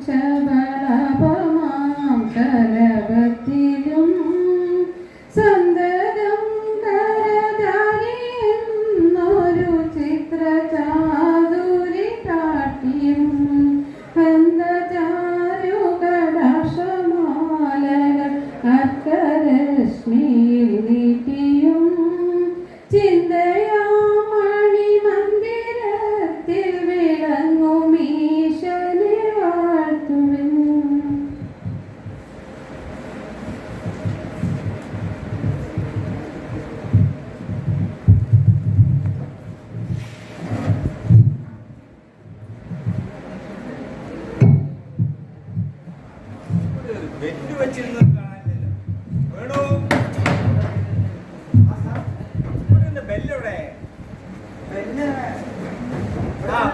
ശബളപമാം ശലഭത്തിലും സന്തതം കരതാരിയെന്നൊരു ചിത്രചാതുരി കാട്ടിയും ബന്ധചാരുകടാക്ഷമാലകൾ അർക്കരശ്മിയിൽ നീട്ടിയും ചിന്തയാമണി മന്ദിരത്തിൽ വിളങ്ങും ഈശനെ വാഴ്ത്തുവിൻ.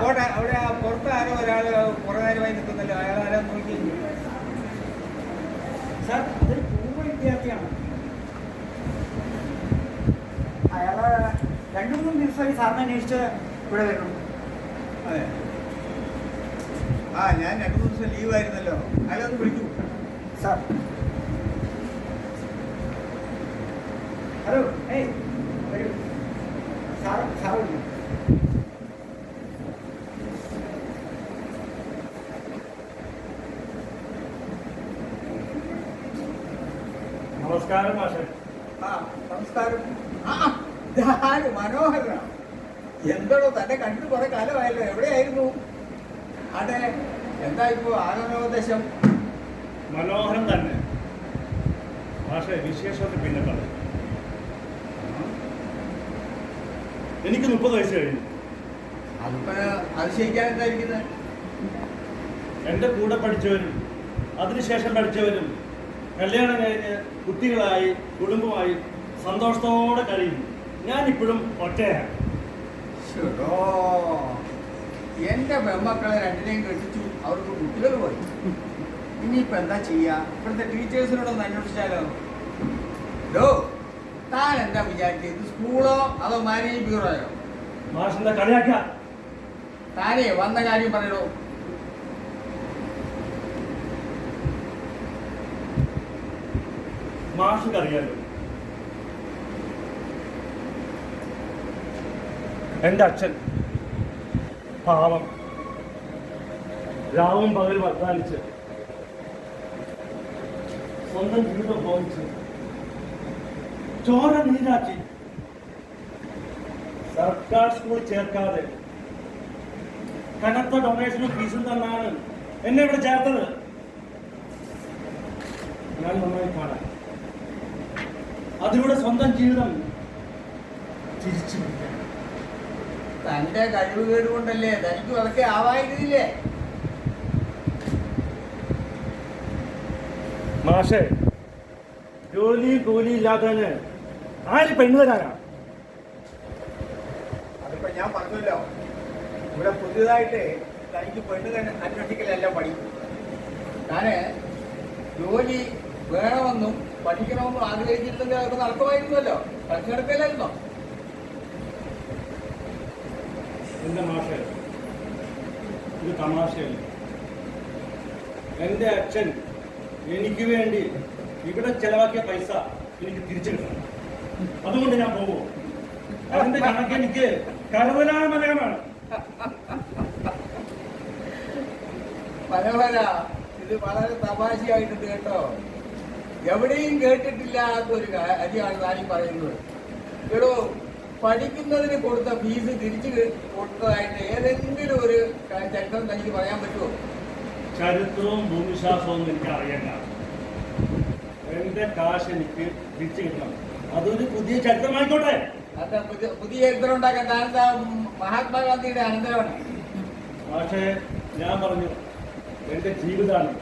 അവിടെ പുറത്ത് ആരോ ഒരാള് കുറെ നേരമായി നിൽക്കുന്നല്ലോ, അയാൾ ആരോ നോക്കി. സാർ, അതൊരു പൂർവ്വ വിദ്യാർത്ഥിയാണ്. അയാള് 2-3 ദിവസമായി സാറിനെ അന്വേഷിച്ച് ഇവിടെ വരുന്നു. അതെ, ഞാൻ 2 ദിവസം ലീവായിരുന്നല്ലോ. അയാളൊന്ന് വിളിക്കൂ സാർ. ഹലോ, വരൂ സാർ. സാർ വിളിക്കും. നമസ്കാരം മാഷെ. നമസ്കാരം. മനോഹര, എന്താണോ തന്നെ കണ്ടിട്ട് കുറെ കാലമായല്ലോ, എവിടെയായിരുന്നു? അതെ, എന്താ ഇപ്പോ ആനന്ദോദ്ദേശം? മനോഹരം തന്നെ മാഷെ. വിശേഷമൊക്കെ പിന്നെ പറയും. എനിക്ക് 30 വയസ്സ് കഴിഞ്ഞു. അതിപ്പോ അതിശയിക്കാൻ എന്തായിരിക്കുന്നത്? എൻ്റെ കൂടെ പഠിച്ചവരും അതിനുശേഷം പഠിച്ചവരും കല്യാണം കഴിഞ്ഞ് കുട്ടികളായി കുടുംബമായി സന്തോഷത്തോടെ കഴിയുന്നു. ഞാനിപ്പോഴും ഒറ്റയാണ്. എന്റെ പെമ്മക്കളെ 2നെയും കെട്ടിച്ചു, അവർക്ക് കുട്ടികൾ പോയി. ഇനിയിപ്പോ എന്താ ചെയ്യാ? ഇവിടുത്തെ ടീച്ചേഴ്സിനോടൊന്ന് അന്വേഷിച്ചാലോ? താൻ എന്താ വിചാരിച്ചത്? സ്കൂളോ അതോ മാനേജ് ബ്യൂറോയോ? മാഷെന്താ കളിയാക്ക? താനേ വന്ന കാര്യം പറയണോ? മാഷക്കറിയാലോ, എൻ്റെ അച്ഛൻ പാവം രാവും പകലും അധ്വാനിച്ച് സ്വന്തം ജീവിതം പോയിച്ച് ചോര നീരാക്കി സർക്കാർ സ്കൂളിൽ ചേർക്കാതെ കനത്ത ഡൊണേഷനും ഫീസും തന്നാണ് എന്നെ ഇവിടെ ചേർത്തത്. ഞാൻ നന്നായി കാണാൻ അതിലൂടെ സ്വന്തം ജീവിതം തിരിച്ചു പിടിക്കാൻ. തന്റെ കഴിവുകേട് കൊണ്ടല്ലേ, തനിക്കും അതൊക്കെ ആവായിരുന്നില്ലേ? മാഷേ, ജോലി കൂലി ഇല്ലാത്തതിന് ആര് പെണ്ണ് തരാനാ? അതിപ്പോ ഞാൻ പറഞ്ഞല്ലോ, ഇവിടെ പുതിയതായിട്ട് തനിക്ക് പെണ്ണ് അന്വേഷിക്കലല്ല പണി. താന് ജോലി വേണമെന്നും പഠിക്കണമെന്നും ആഗ്രഹിച്ചിരുന്നെങ്കിൽ അതൊക്കെ നടക്കുമായിരുന്നല്ലോ. പഠിച്ചെടുക്കലായിരുന്നോ? എന്റെ മാഷേ, ഇത് തമാശയല്ല. എൻ്റെ അച്ഛൻ എനിക്ക് വേണ്ടി ഇവിടെ ചെലവാക്കിയ പൈസ എനിക്ക് തിരിച്ചു കിട്ടണം. അതുകൊണ്ട് ഞാൻ പോകുമോ? അതിന്റെ കണക്ക് എനിക്ക് കരുതലാമലകമാണ്. മനോഹര, ഇത് വളരെ തമാശയായിട്ടുണ്ട് കേട്ടോ. എവിടെയും കേട്ടിട്ടില്ലാത്തൊരു കാര്യമാണ് താനീ പറയുന്നത്. എടോ, പഠിക്കുന്നതിന് കൊടുത്ത ഫീസ് തിരിച്ചു കൊടുത്തതായിട്ട് ഏതെങ്കിലും ഒരു ചരിത്രം തനിക്ക് പറയാൻ പറ്റുമോ? ചരിത്രവും ഭൂമിശാസ്ത്രവും എനിക്ക് അറിയണ്ട. എന്റെ കാശ് എനിക്ക് തിരിച്ചു കിട്ടണം. അതൊരു പുതിയ ചരിത്രമായിക്കോട്ടെ. അത് പുതിയ ചരിത്രം ഉണ്ടാക്കാൻ താനെന്താ മഹാത്മാഗാന്ധിയുടെ അനന്തരമാണ്? പക്ഷേ ഞാൻ പറഞ്ഞു, എന്റെ ജീവിതമാണ്.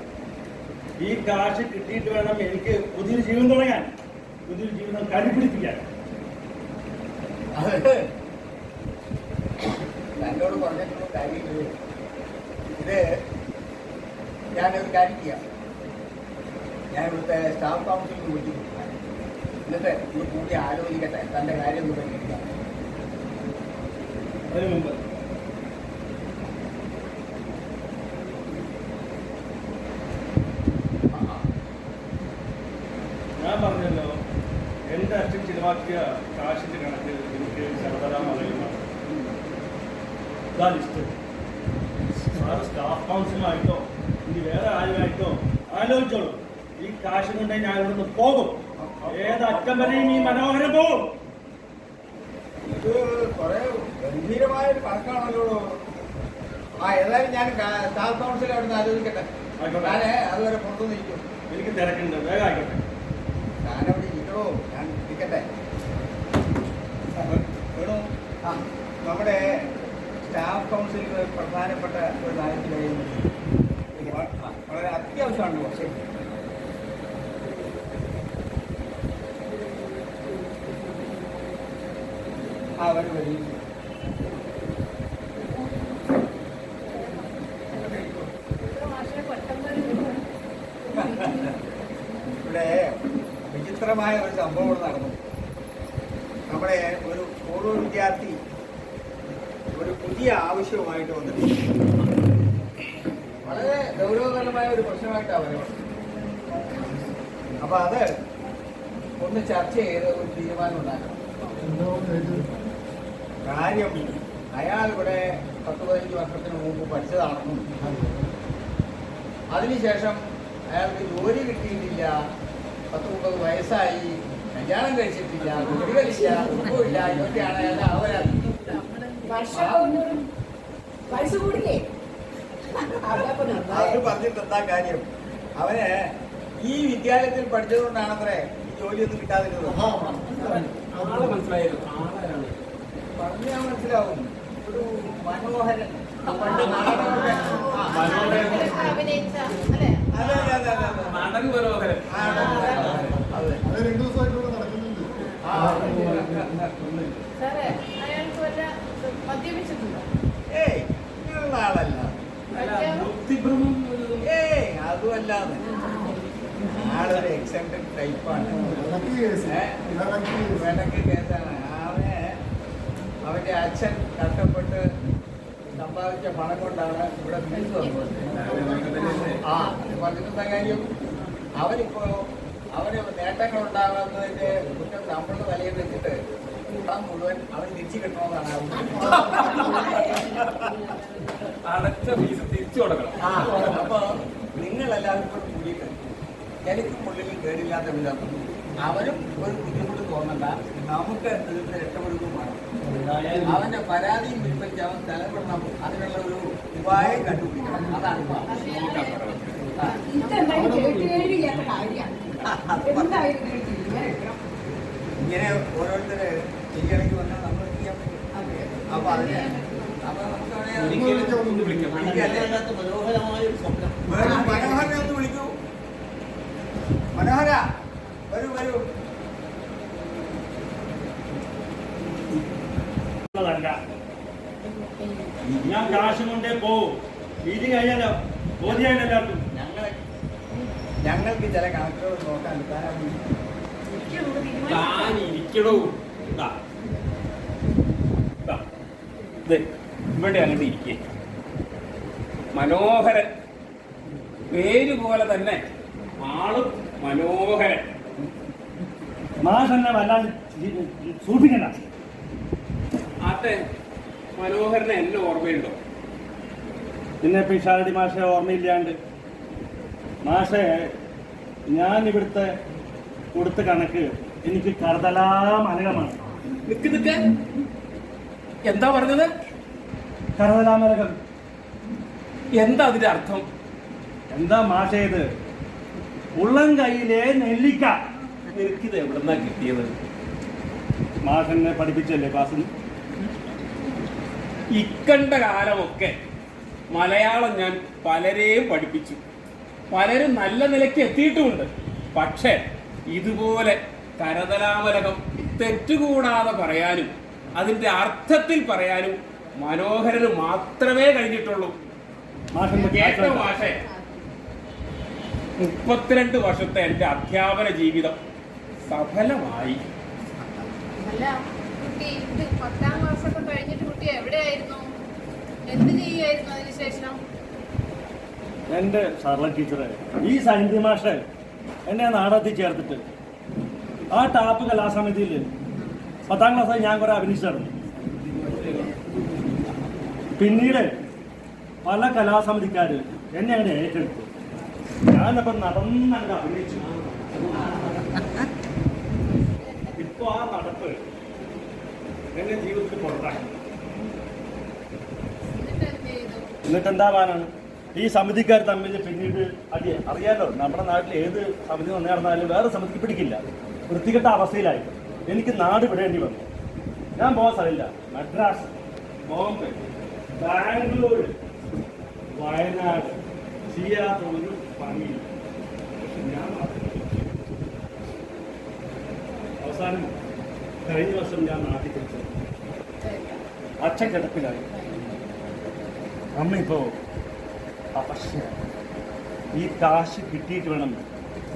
ഈ കാശ് കിട്ടിയിട്ട് വേണം എനിക്ക് പുതിയൊരു ജീവിതം തുടങ്ങാൻ, പുതിയൊരു ജീവിതം കരുപിടിപ്പിക്കാൻ. തന്നോട് പറഞ്ഞിട്ടുള്ള കാര്യമില്ല. ഇത് ഞാനൊരു കാര്യം ചെയ്യാം. ഞാൻ ഇവിടുത്തെ സ്റ്റാഫ് കൗൺസിലിൽ വിളിച്ചു, എന്നിട്ട് ഇത് കൂടി ആലോചിക്കട്ടെ, തൻ്റെ കാര്യം ഒന്ന് പരിഹരിക്കാം. അതിനു മുമ്പ് ചെലവാക്കിയ കാശിന്റെ കണക്ക് എനിക്ക് ശരതരാമലയുമാണ്. ഇതാ ലിസ്റ്റ്. സാറ് സ്റ്റാഫ് കൗൺസിലായിട്ടോ ഇനി വേറെ ആരുമായിട്ടോ ആലോചിച്ചോളൂ. ഈ കാശ് കൊണ്ടേ ഞാൻ ഇവിടുന്ന് പോകും. ഏതറ്റം വരെയും ഈ മനോഹരം പോകും. ഇത് കുറെ ഗംഭീരമായ ഒരു കണക്കാണല്ലോ. ഏതായാലും ഞാൻ സ്റ്റാഫ് കൗൺസിൽ അവിടെ നിന്ന് ആലോചിക്കട്ടെ. ഞാൻ അതുവരെ പുറത്തു നിൽക്കും. എനിക്ക് തിരക്കുണ്ട്, വേഗം ആയിക്കോട്ടെ. ഞാനവിടെ ഇരിക്കണോ? ഞാൻ ഇരിക്കട്ടെ. വേണു, നമ്മുടെ സ്റ്റാഫ് കൗൺസിലിൽ പ്രധാനപ്പെട്ട ഒരു കാര്യത്തിൽ കഴിയുന്നത് വളരെ അത്യാവശ്യമാണ്. പക്ഷേ വരും വരും. ഇവിടെ വിചിത്രമായ ഒരു സംഭവം നടന്നു. നമ്മുടെ ഒരു പൂർവ്വ വിദ്യാർത്ഥി ഒരു പുതിയ ആവശ്യവുമായിട്ട് വന്നിട്ടുണ്ട്. വളരെ ഗൗരവതരമായ ഒരു പ്രശ്നമായിട്ടാണ് വരുന്നത്. അപ്പൊ അത് ഒന്ന് ചർച്ച ചെയ്ത് ഒരു തീരുമാനം ഉണ്ടാക്കണം. കാര്യം അയാൾ ഇവിടെ 10-15 വർഷത്തിന് മുമ്പ് പഠിച്ചതാണെന്നും അതിനുശേഷം അയാൾക്ക് ജോലി കിട്ടിയിട്ടില്ല, 10-30 വയസ്സായി, കല്യാണം കഴിച്ചിട്ടില്ല, കുട്ടികളില്ല, കുടുംബമില്ല, ഇതൊക്കെയാണ് അയാളുടെ അവരാതി. അത് പറഞ്ഞിട്ട് എന്താ കാര്യം? അവന് ഈ വിദ്യാലയത്തിൽ പഠിച്ചതുകൊണ്ടാണത്രേ ഈ ജോലിയൊന്നും കിട്ടാതിരുന്നത്. പറഞ്ഞാൽ മനസ്സിലാവും. ഒരു മനോഹരൻ പണ്ട് നാടകമൊക്കെ ഏയ് ഇങ്ങനെയുള്ള ആളല്ല. ഏയ് അതുമല്ലാതെ ആളൊരു എക്സെപ്റ്റഡ് ടൈപ്പാണ്. വിലക്ക് കേസാണ്. അവന്റെ അച്ഛൻ കഷ്ടപ്പെട്ട് സമ്പാദിച്ച പണം കൊണ്ടാണ് ഇവിടെ ഫീസ് വന്നത്. പറഞ്ഞിട്ടെന്താ കാര്യം? അവന് നേട്ടങ്ങൾ ഉണ്ടാകുന്നതിന്റെ കുറ്റം നമ്മളുടെ തലയിൽ വെച്ചിട്ട് പണം മുഴുവൻ അവൻ തിരിച്ചു കിട്ടണമെന്നാണ് അടച്ച ഫീസ് തിരിച്ചു കൊടുക്കണം. അപ്പൊ നിങ്ങളെല്ലാവരും കൂടി കൂടിയിട്ട് എനിക്കും ഉള്ളിൽ കേടില്ലാത്ത വിധം അവനും ഒരു ബുദ്ധിമുട്ട് തോന്നണ്ട, നമുക്ക് ഇതിൽ രക്ഷപ്പെടുകയും വേണം. അവന്റെ പരാതിയും പിൻവലിച്ച് അവൻ തലപ്പെടണം. അതിനുള്ള ഒരു ഉപായം കണ്ടുപിടിക്കണം. അതാണ് ഇങ്ങനെ ഓരോരുത്തര് ശരിയാക്കി വന്നാൽ നമ്മൾ ചെയ്യാൻ പറ്റും. അപ്പൊ അതിനെ മനോഹരനെ ഒന്ന് വിളിക്കൂ. മനോഹര, വരൂ വരൂ. ഞാൻ കാശ് കൊണ്ടേ പോവും. മീറ്റിംഗ് കഴിഞ്ഞല്ലോ, ബോധ്യമായിട്ട് എല്ലാവർക്കും. ഞങ്ങൾക്ക് ചില കണക്കുകൾ നോക്കാൻ താൻ ഇരിക്കണോ? ഇവിടെ അങ്ങോട്ട് ഇരിക്കേ. മനോഹരൻ, പേര് പോലെ തന്നെ ആളും മനോഹരൻ. മാഷ് എന്നെ വല്ലാതെ സൂക്ഷിക്കണ്ട. ആട്ടെ, മനോഹരനെ എന്നെ ഓർമ്മയുണ്ടോ? പിന്നെ പിഷാരടി മാഷെ ഓർമ്മയില്ലാണ്ട്? മാഷെ, ഞാൻ ഇവിടുത്തെ കൊടുത്ത കണക്ക് എനിക്ക് കറുതലാമലകമാണ്. നിക്ക് എന്താ പറഞ്ഞത്? കറുതലാമലകം. എന്താ അതിന്റെ അർത്ഥം? എന്താ മാഷേ ഇത്? ഉള്ളം കൈയിലെ നെല്ലിക്ക. എനിക്കിത് എവിടെന്നാ കിട്ടിയത്? മാഷെന്നെ പഠിപ്പിച്ചല്ലേ ക്ലാസ്സിൽ? ഇക്കണ്ട കാലമൊക്കെ മലയാളം ഞാൻ പലരെയും പഠിപ്പിച്ചു. പലരും നല്ല നിലയ്ക്ക് എത്തിയിട്ടുമുണ്ട്. പക്ഷേ ഇതുപോലെ കരതലാമലകം തെറ്റുകൂടാതെ പറയാനും അതിന്റെ അർത്ഥത്തിൽ പറയാനും മനോഹരന് മാത്രമേ കഴിഞ്ഞിട്ടുള്ളൂ. കേട്ടോ മാഷേ, 32 വർഷത്തെ എന്റെ അധ്യാപന ജീവിതം സഫലമായി. അല്ല കുട്ടി, ഇത് 10ാം ക്ലാസ്സൊക്കെ കഴിഞ്ഞിട്ട് കുട്ടി എവിടെയായിരുന്നു? എന്ത് ചെയ്യായിരുന്നു അതിനുശേഷം? എന്റെ സർല ടീച്ചറെ, ഈ സൈന്യ മാഷ് എന്നെ നാടകത്തിൽ ചേർത്തിട്ട് ആ ടാപ്പ് കലാസമിതിയിൽ 10ാം ക്ലാസ്സിൽ ഞാൻ കുറെ അഭിനയിച്ചിരുന്നു. പിന്നീട് പല കലാസമിതിക്കാർ എന്നെ അങ്ങനെ ഏറ്റെടുത്തു. ഞാനപ്പം നടന്നങ്ങ് അഭിനയിച്ചു. ഇപ്പൊ ആ നടപ്പ് എന്നെ ജീവിതത്തിൽ പുറത്താക്കി. എന്നിട്ട് എന്താവാനാണ് ഈ സമിതിക്കാർ തമ്മിൽ പിന്നീട് അറിയാലോ, നമ്മുടെ നാട്ടിൽ ഏത് സമിതി വന്നു നടന്നാലും വേറെ സമിതിക്ക് പിടിക്കില്ല. വൃത്തികെട്ട അവസ്ഥയിലായി എനിക്ക് നാട് വിടേണ്ടി വന്നു. ഞാൻ പോകാൻ സ്ഥലമില്ല. മദ്രാസ്, ബോംബെ, ബാംഗ്ലൂർ, വയനാട് ചെയ്യാത്ത ഒരു പണിയില്ല. പക്ഷെ ഞാൻ അവസാനം കഴിഞ്ഞ വർഷം ഞാൻ നാട്ടിൽ തിരിച്ചു. അച്ഛൻ കിടപ്പിലായി, അമ്മ ഇപ്പോൾ അവശയാണ്. ഈ കാശ് കിട്ടിയിട്ട് വേണം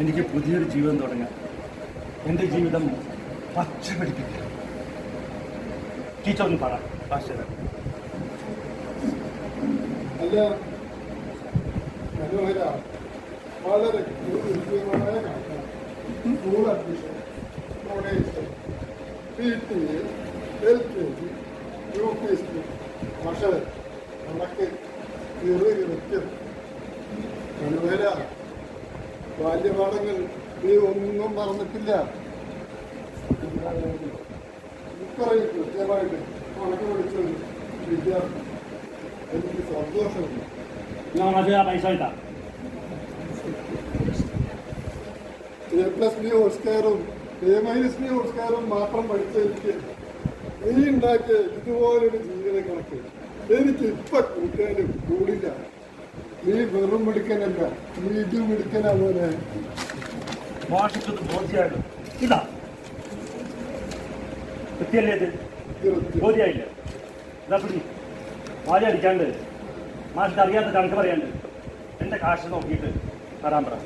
എനിക്ക് പുതിയൊരു ജീവിതം തുടങ്ങാൻ. എൻ്റെ ജീവിതം പച്ച പിടിപ്പിക്കുക. ടീച്ചർ ഒന്ന് പറ കാശ്. അല്ല മനോഹര, വളരെ കൃത്യമായ കണക്കാണ്. School admission, donation, PTA, LKG, UPSC, പക്ഷേ കണക്ക് കൃത്യം. മനോഹര, ബാല്യപാഠങ്ങൾ നീ ഒന്നും മറന്നിട്ടില്ല. ഇത്രയും കൃത്യമായിട്ട് കണക്ക് പഠിച്ചൊരു വിദ്യാർത്ഥി എനിക്ക് സന്തോഷമുണ്ട്. പൈസ കിട്ടാം. A+B ഓസ്കാറും A-B ഓസ്കാറും മാത്രം പഠിച്ചെനിക്ക് നീ ഉണ്ടാക്കിയ ഇതുപോലൊരു ജീവിത കണക്ക് എനിക്ക് ഇപ്പൊ കൂട്ടാനും കൂടില്ല. നീ വെറും മിടുക്കനല്ല, നീ ഇത് മിടുക്കനാ പോലെ. ഭാഷയ്ക്കത് ബോധ്യമായിട്ട് ഇതാ കൃത്യല്ലേ? ഇത് ബോധ്യമായില്ല. ഇതാ പിടി വാരി അടിക്കാണ്ട് മാഷിക്ക് അറിയാത്ത കണക്ക് പറയാണ്ട് എൻ്റെ കാശ് നോക്കിയിട്ട് തരാൻ പറ.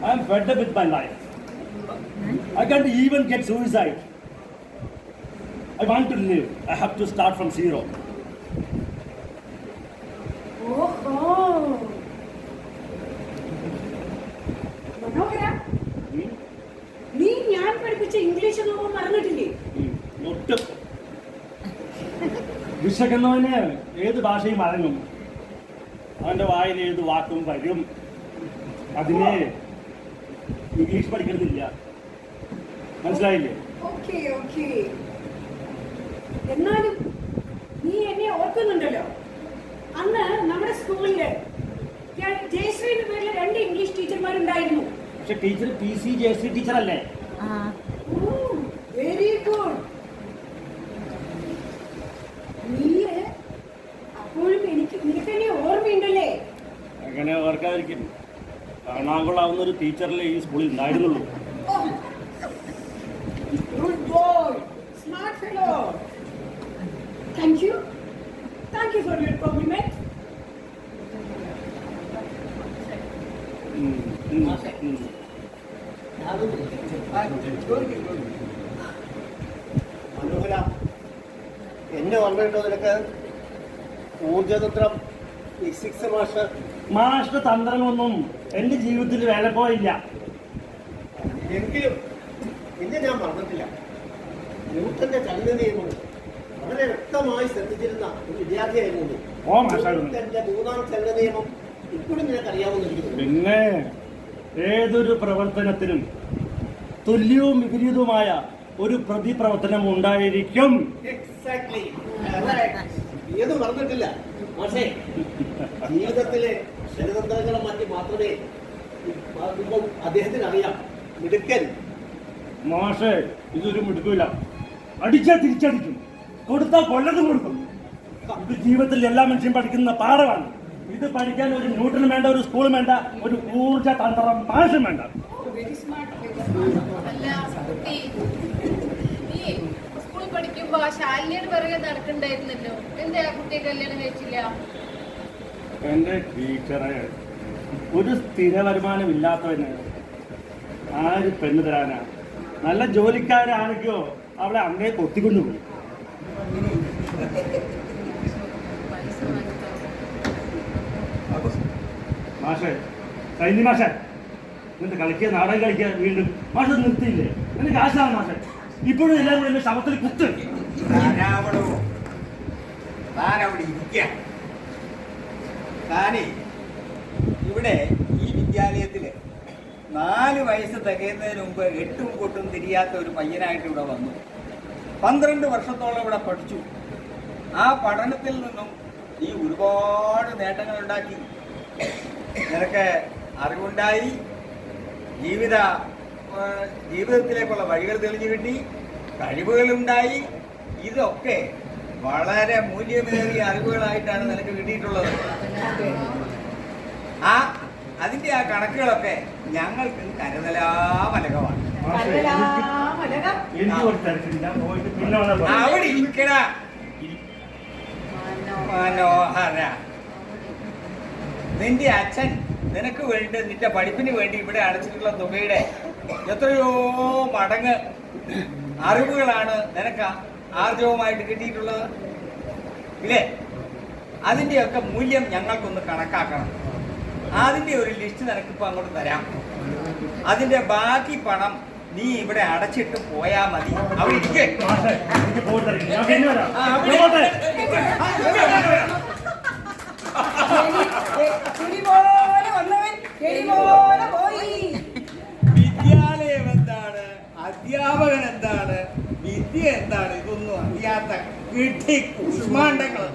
I am fed up with my life. I can't even get suicide. I want to live. I have to start from zero. ഓഹോ, മനോഹര, നീ ഞാൻ പഠിപ്പിച്ച ഇംഗ്ലീഷ് ഒന്നും മറന്നിട്ടില്ലേ? ഒട്ടും. വിശക്കുന്നവന് ഏത് ഭാഷയും അടങ്ങും. അവൻ്റെ വായിൽ ഏത് വാക്കും വരും. അതിനെ ഇംഗ്ലീഷ് പഠിക്കണമെന്നില്ല. മനസ്സിലായില്ലേ? Okay okay. എന്നാലും നീ എന്നെ ഓർക്കുന്നുണ്ടല്ലോ, അന്ന് നമ്മുടെ സ്കൂളില് ജയശ്രീന്റെ പേരിൽ 2 ഇംഗ്ലീഷ് ടീച്ചർമാരുണ്ടായിരുന്നു. പക്ഷെ ടീച്ചർ PC ജയശ്രീ ടീച്ചറല്ലേ? Very good. നീ അപ്പോഴും നിനക്ക് എന്നെ ഓർമ്മയുണ്ടല്ലേ? അങ്ങനെ ഓർക്കാതിരിക്കും. കാണാകൊള്ളാവുന്ന ഒരു ടീച്ചറിലെ ഈ സ്കൂളിൽ ഉണ്ടായിരുന്നുള്ളൂ. Good boy, smart fellow. Thank you for your complement. മനോഹര, എന്നെ ഓർമ്മയുണ്ടോ നിനക്ക്? ഊർജതന്ത്രം ഫിസിക്സ് മാഷ്ട തന്ത്രങ്ങളൊന്നും എൻ്റെ ജീവിതത്തിൽ വേല പോയില്ല. എങ്കിലും എന്നെ ഞാൻ മറന്നിട്ടില്ല. ന്യൂട്ടന്റെ ചലന നിയമങ്ങൾ വളരെ വ്യക്തമായി ശ്രദ്ധിച്ചിരുന്ന ഒരു വിദ്യാർത്ഥിയായിരുന്നു. ന്യൂട്ടന്റെ 3ാം ചലന നിയമം ഇപ്പോഴും നിനക്കറിയാവുന്ന. പിന്നെ ഏതൊരു പ്രവർത്തനത്തിനും തുല്യവും വിപരീതവുമായ ഒരു പ്രതിപ്രവർത്തനം ഉണ്ടായിരിക്കും. എക്സാക്ട്ലി, ഏത് മറന്നിട്ടില്ല. പക്ഷേ ജീവിതത്തിലെ ജനതന്ത്രങ്ങളെ മാറ്റി മാത്രമേ അദ്ദേഹത്തിന് അറിയാം. മിടുക്കൻ. മാഷേ, ഇതൊരു മിടുക്കില്ല. അടിച്ചാൽ തിരിച്ചടിക്കും, കൊടുത്താൽ കൊല്ലതും കൊടുക്കും. ഇത് ജീവിതത്തിൽ എല്ലാ മനുഷ്യരും പഠിക്കുന്ന പാഠമാണ്. ഇത് പഠിക്കാൻ ഒരു ന്യൂട്ടനും വേണ്ട, ഒരു സ്കൂളും വേണ്ട, ഒരു ഊർജ തന്ത്രം മാഷും വേണ്ട. അല്ല കുട്ടി, നീ സ്കൂളിൽ പഠിക്കുമ്പോ ശാലിനിയുടെ പിറകെ നടക്കണ്ടായിരുന്നല്ലോ. എന്താ ആ കുട്ടിയെ കല്യാണം കഴിച്ചില്ല? എന്റെ ടീച്ചറെ, ഒരു സ്ഥിര വരുമാനം ഇല്ലാത്തവന് ആര് പെണ്ണ് തരാനാ? നല്ല ജോലിക്കാരാണെങ്കിലോ അവളെ അമ്മയെ കൊത്തിക്കൊണ്ടുപോയി. മാഷേ, കഴിഞ്ഞ മാഷ എന്നിട്ട് കളിക്കുക നാടകം കളിക്കുക വീണ്ടും മാഷ നിർത്തിയില്ലേ എന്റെ കാശാണ് മാഷ ഇപ്പോഴും എല്ലാവരും എന്റെ ശവത്തിൽ കുത്ത്. താനവിടെ ഇരിക്ക. താനേ ഇവിടെ ഈ വിദ്യാലയത്തില് 4 വയസ്സ് തികയുന്നതിന് മുമ്പ് 8ഉം പൊട്ടും തിരിയാത്ത ഒരു പയ്യനായിട്ട് ഇവിടെ വന്നു. 12 വർഷത്തോളം ഇവിടെ പഠിച്ചു. ആ പഠനത്തിൽ നിന്നും നീ ഒരുപാട് നേട്ടങ്ങൾ ഉണ്ടാക്കി. നിനക്ക് അറിവുണ്ടായി, ജീവിതത്തിലേക്കുള്ള വഴികൾ തെളിഞ്ഞു കിട്ടി, കഴിവുകളുണ്ടായി. ഇതൊക്കെ വളരെ മൂല്യമേറിയ അറിവുകളായിട്ടാണ് നിനക്ക് കിട്ടിയിട്ടുള്ളത്. അതിന്റെ ആ കണക്കുകളൊക്കെ ഞങ്ങൾക്ക് കരുതലാമലകമാണ്. അവിടെ ഇരിക്കണ മനോഹര. നിന്റെ അച്ഛൻ നിനക്ക് വേണ്ടി നിന്റെ പഠിപ്പിന് വേണ്ടി ഇവിടെ അടച്ചിട്ടുള്ള തുകയുടെ എത്രയോ മടങ്ങ് അറിവുകളാണ് നിനക്ക് ആർജവമായിട്ട് കിട്ടിയിട്ടുള്ളത് ഇല്ലേ? അതിൻ്റെയൊക്കെ മൂല്യം ഞങ്ങൾക്കൊന്ന് കണക്കാക്കണം. അതിൻ്റെ ഒരു ലിസ്റ്റ് നിനക്കിപ്പോൾ അങ്ങോട്ട് തരാം. അതിൻ്റെ ബാക്കി പണം നീ ഇവിടെ അടച്ചിട്ട് പോയാ മതി. അവിടെ ഇരിക്കേ. വിദ്യാലയം എന്താണ്, അധ്യാപകൻ എന്താണ്, വിദ്യ എന്താണ്, ഇതൊന്നും അറിയാത്ത കിട്ടി കുഷ്മാണ്ഡങ്ങൾ.